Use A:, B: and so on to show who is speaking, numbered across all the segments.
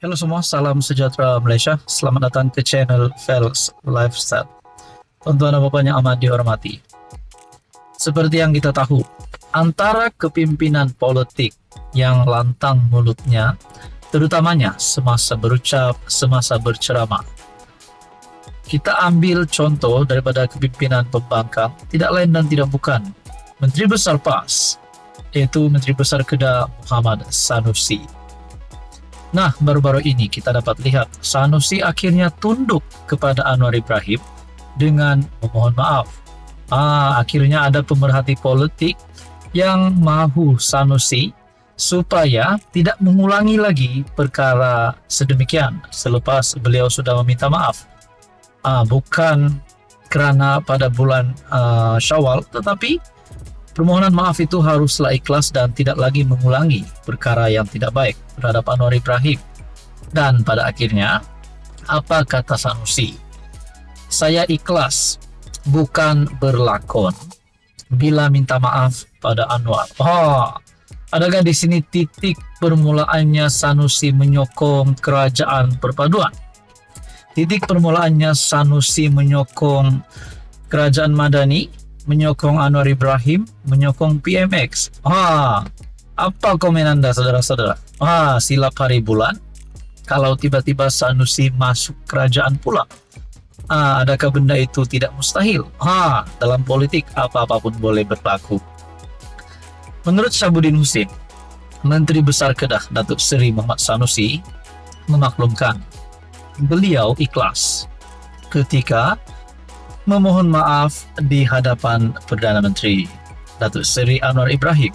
A: Halo semua, salam sejahtera Malaysia. Selamat datang ke channel Fels Lifestyle. Tuan-tuan dan puan yang amat dihormati. Seperti yang kita tahu, antara kepimpinan politik yang lantang mulutnya, terutamanya semasa berucap, semasa berceramah. Kita ambil contoh daripada kepimpinan pembangkang, tidak lain dan tidak bukan Menteri Besar PAS, yaitu Menteri Besar Kedah Muhammad Sanusi. Nah, baru-baru ini kita dapat lihat Sanusi akhirnya tunduk kepada Anwar Ibrahim dengan memohon maaf. Akhirnya ada pemerhati politik yang mahu Sanusi supaya tidak mengulangi lagi perkara sedemikian selepas beliau sudah meminta maaf. Bukan kerana pada bulan Syawal, tetapi permohonan maaf itu haruslah ikhlas dan tidak lagi mengulangi perkara yang tidak baik terhadap Anwar Ibrahim. Dan pada akhirnya, apa kata Sanusi? Saya ikhlas, bukan berlakon bila minta maaf pada Anwar. Adakah di sini titik permulaannya Sanusi menyokong kerajaan perpaduan? Titik permulaannya Sanusi menyokong kerajaan Madani, menyokong Anwar Ibrahim, menyokong PMX. Apa komen Anda, saudara-saudara? Silap hari bulan kalau tiba-tiba Sanusi masuk kerajaan pula. Adakah benda itu tidak mustahil? Dalam politik apa-apapun boleh berlaku. Menurut Syabuddin Husin, Menteri Besar Kedah Datuk Seri Muhammad Sanusi memaklumkan beliau ikhlas ketika memohon maaf di hadapan Perdana Menteri Datuk Seri Anwar Ibrahim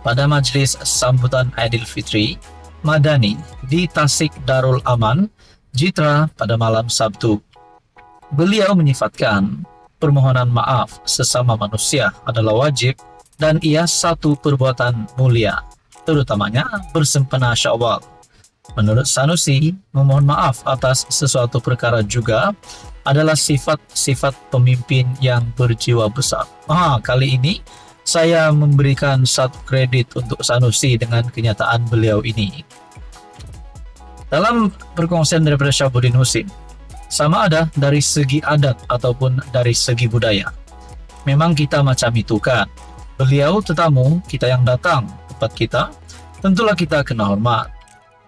A: pada majlis sambutan Aidilfitri Madani di Tasik Darul Aman, Jitra pada malam Sabtu. Beliau menyifatkan permohonan maaf sesama manusia adalah wajib dan ia satu perbuatan mulia, terutamanya bersempena Syawal. Menurut Sanusi, memohon maaf atas sesuatu perkara juga adalah sifat-sifat pemimpin yang berjiwa besar. Kali ini saya memberikan satu kredit untuk Sanusi dengan kenyataan beliau ini. Dalam perkongsian daripada Syabuddin Husin, sama ada dari segi adat ataupun dari segi budaya. Memang kita macam itu kan. Beliau tetamu, kita yang datang tempat kita, tentulah kita kena hormat.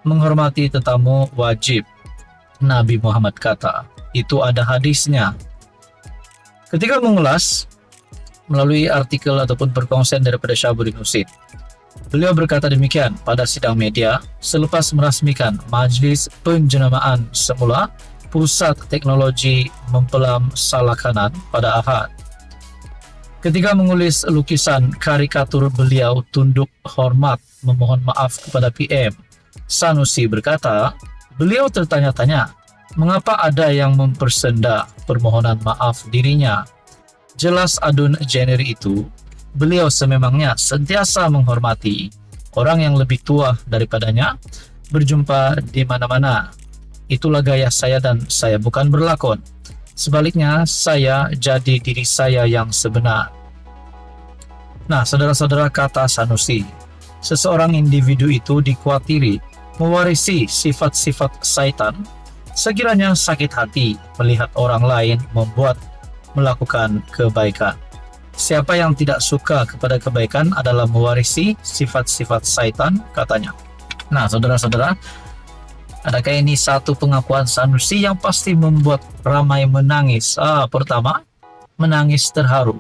A: Menghormati tetamu wajib. Nabi Muhammad kata, itu ada hadisnya. Ketika mengulas melalui artikel ataupun perkongsian daripada Syabuddin Husin, beliau berkata demikian pada sidang media selepas merasmikan majlis penjenamaan semula Pusat Teknologi Mempelam Salakanan pada Ahad. Ketika mengulis lukisan karikatur beliau tunduk hormat memohon maaf kepada PM, Sanusi berkata, beliau tertanya-tanya, mengapa ada yang mempersenda permohonan maaf dirinya? Jelas adun genre itu, beliau sememangnya sentiasa menghormati orang yang lebih tua daripadanya, berjumpa di mana-mana. Itulah gaya saya dan saya bukan berlakon. Sebaliknya, saya jadi diri saya yang sebenar. Nah, saudara-saudara, kata Sanusi, seseorang individu itu dikuatiri mewarisi sifat-sifat syaitan sekiranya sakit hati melihat orang lain melakukan kebaikan. Siapa yang tidak suka kepada kebaikan adalah mewarisi sifat-sifat syaitan, katanya. Nah, saudara-saudara, adakah ini satu pengakuan Sanusi yang pasti membuat ramai menangis? Pertama, menangis terharu.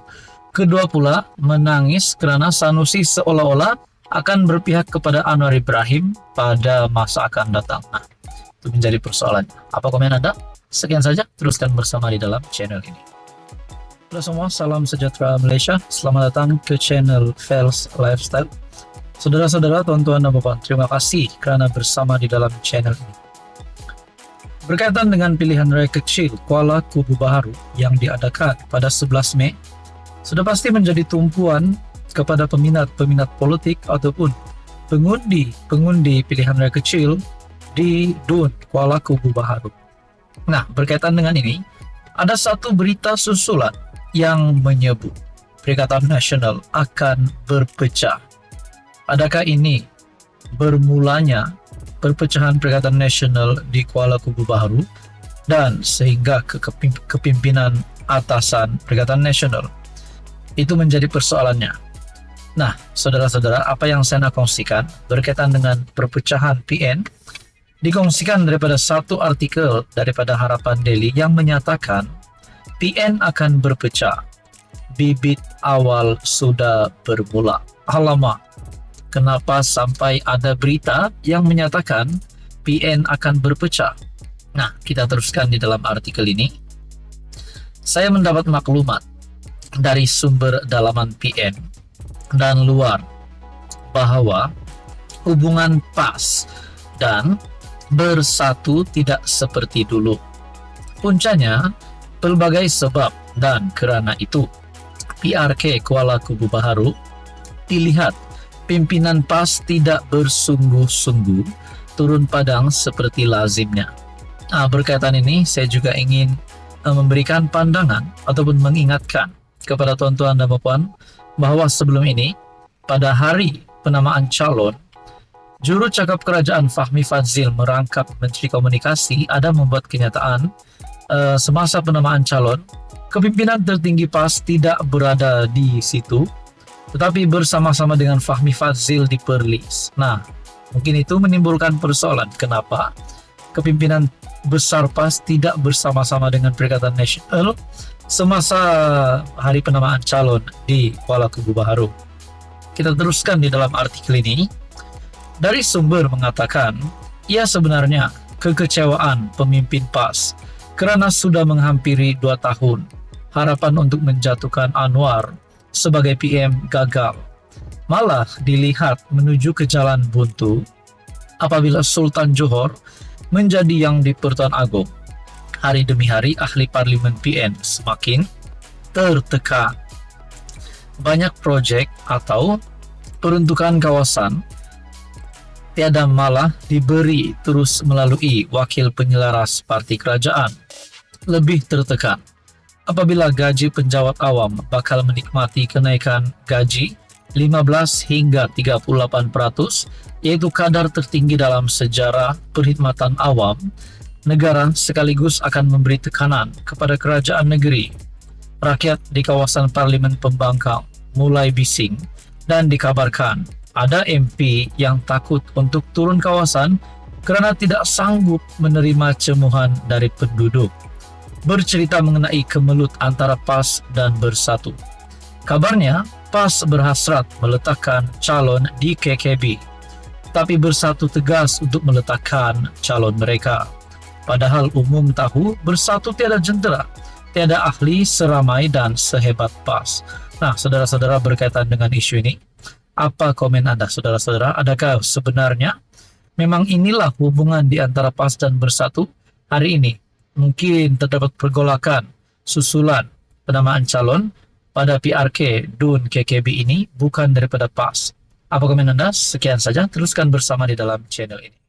A: Kedua pula, menangis kerana Sanusi seolah-olah akan berpihak kepada Anwar Ibrahim pada masa akan datang. Nah, itu menjadi persoalan. Apa komen Anda? Sekian saja, teruskan bersama di dalam channel ini. Halo semua, salam sejahtera Malaysia. Selamat datang ke channel Fels Lifestyle. Saudara-saudara, tuan-tuan dan puan, terima kasih kerana bersama di dalam channel ini. Berkaitan dengan pilihan raya kecil Kuala Kubu Baharu yang diadakan pada 11 Mei, sudah pasti menjadi tumpuan kepada peminat-peminat politik ataupun pengundi pilihan raya kecil di DUN Kuala Kubu Baharu. Nah, berkaitan dengan ini, ada satu berita susulan yang menyebut Perikatan Nasional akan berpecah. Adakah ini bermulanya perpecahan Perikatan Nasional di Kuala Kubu Baharu dan sehingga ke kepimpinan atasan Perikatan Nasional. Itu menjadi persoalannya. Nah, saudara-saudara, apa yang saya nak kongsikan berkaitan dengan perpecahan PN dikongsikan daripada satu artikel daripada Harapan Daily yang menyatakan PN akan berpecah. Bibit awal sudah bermula. Alamak, kenapa sampai ada berita yang menyatakan PN akan berpecah? Nah, kita teruskan di dalam artikel ini. Saya mendapat maklumat dari sumber dalaman PN dan luar bahwa hubungan PAS dan Bersatu tidak seperti dulu. Puncanya, pelbagai sebab dan kerana itu, PRK Kuala Kubu Baharu dilihat pimpinan PAS tidak bersungguh-sungguh turun padang seperti lazimnya. Nah, berkaitan ini saya juga ingin memberikan pandangan ataupun mengingatkan kepada tuan-tuan dan puan bahwa sebelum ini pada hari penamaan calon, juru cakap kerajaan Fahmi Fadzil merangkap Menteri Komunikasi ada membuat kenyataan semasa penamaan calon, kepimpinan tertinggi PAS tidak berada di situ, tetapi bersama-sama dengan Fahmi Fadzil di Perlis. Nah, mungkin itu menimbulkan persoalan kenapa kepimpinan besar PAS tidak bersama-sama dengan Perikatan Nasional semasa hari penamaan calon di Kuala Kubu Baharu. Kita teruskan di dalam artikel ini. Dari sumber mengatakan, ia sebenarnya kekecewaan pemimpin PAS kerana sudah menghampiri 2 tahun harapan untuk menjatuhkan Anwar sebagai PM gagal. Malah dilihat menuju ke jalan buntu apabila Sultan Johor menjadi yang di-Pertuan Agong. Hari demi hari ahli parlimen PN semakin tertekan. Banyak projek atau peruntukan kawasan tiada malah diberi terus melalui wakil penyelaras parti kerajaan. Lebih tertekan apabila gaji penjawat awam bakal menikmati kenaikan gaji 15 hingga 38%, yaitu kadar tertinggi dalam sejarah perkhidmatan awam. Negara sekaligus akan memberi tekanan kepada kerajaan negeri. Rakyat di kawasan Parlimen Pembangkang mulai bising dan dikabarkan ada MP yang takut untuk turun kawasan kerana tidak sanggup menerima cemuhan dari penduduk. Bercerita mengenai kemelut antara PAS dan Bersatu. Kabarnya, PAS berhasrat meletakkan calon di KKB, tapi Bersatu tegas untuk meletakkan calon mereka. Padahal umum tahu Bersatu tiada jentera, tiada ahli seramai dan sehebat PAS. Nah, saudara-saudara, berkaitan dengan isu ini, apa komen Anda, saudara-saudara? Adakah sebenarnya memang inilah hubungan di antara PAS dan Bersatu hari ini? Mungkin terdapat pergolakan susulan penamaan calon pada PRK DUN KKB ini bukan daripada PAS. Apa komen Anda? Sekian saja, teruskan bersama di dalam channel ini.